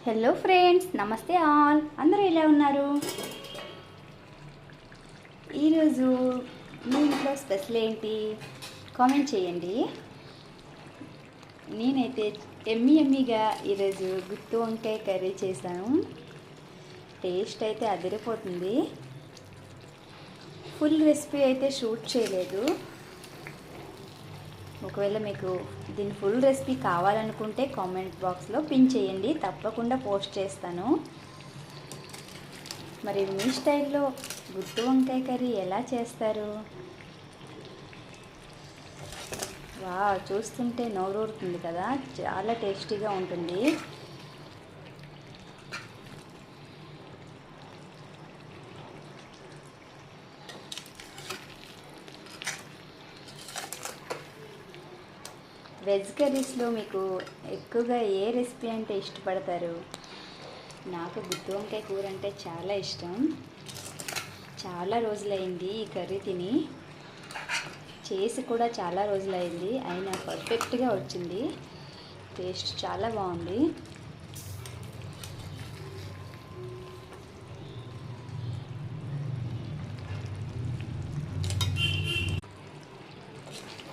Hello friends, నమస్తే all. అందరూ ఎలా ఉన్నారు? ఈరోజు మీ ఇంట్లో స్పెషల్ ఏంటి కామెంట్ చేయండి. నేనైతే ఎమ్మీగా ఈరోజు గుత్తి వంకాయ కర్రీ చేశాను. టేస్ట్ అయితే అదిరిపోతుంది. ఫుల్ రెసిపీ అయితే షూట్ చేయలేదు. ఒకవేళ మీకు దీని ఫుల్ రెసిపీ కావాలనుకుంటే కామెంట్ బాక్స్లో పిన్ చేయండి, తప్పకుండా పోస్ట్ చేస్తాను. మరి మీ స్టైల్లో గుత్తి వంకాయ కర్రీ ఎలా చేస్తారు? చూస్తుంటే నోరూరుతుంది కదా, చాలా టేస్టీగా ఉంటుంది. వెజ్ కర్రీస్లో మీకు ఎక్కువగా ఏ రెసిపీ అంటే ఇష్టపడతారు? నాకు గుత్తి వంకాయ కూర అంటే చాలా ఇష్టం. చాలా రోజులైంది ఈ కర్రీ తిని, చేసి కూడా చాలా రోజులైంది. అయినా పర్ఫెక్ట్గా వచ్చింది. టేస్ట్ చాలా బాగుంది.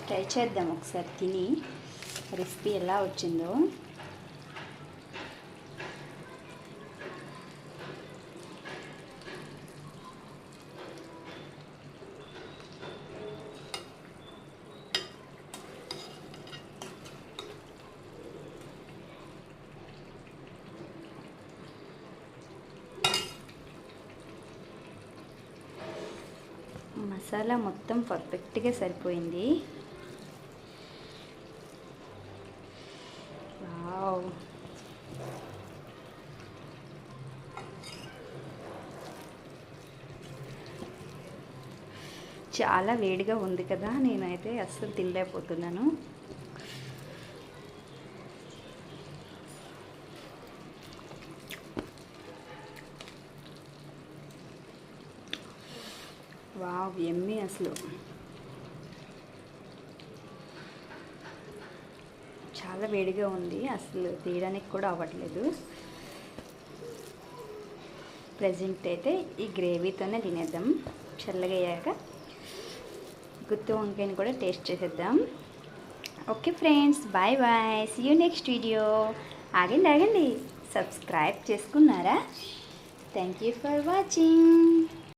ట్రై చేద్దాం ఒకసారి తిని రెసిపీ ఎలా వచ్చిందో. మసాలా మొత్తం పర్ఫెక్ట్గా సరిపోయింది. చాలా వేడిగా ఉంది కదా, నేనైతే అస్సలు తినలేకపోతున్నాను. వావ్, యమ్మీ. అసలు చాలా వేడిగా ఉంది, అసలు తీయడానికి కూడా అవ్వట్లేదు. ప్రజెంట్ అయితే ఈ గ్రేవీతోనే తినేద్దాం. చల్లగా అయ్యాక గుత్తి వంకాయని కూడా టేస్ట్ చేసేద్దాం. Okay friends, bye bye, see you next video. ఆగండి, సబ్స్క్రైబ్ చేసుకున్నారా? Thank you for watching.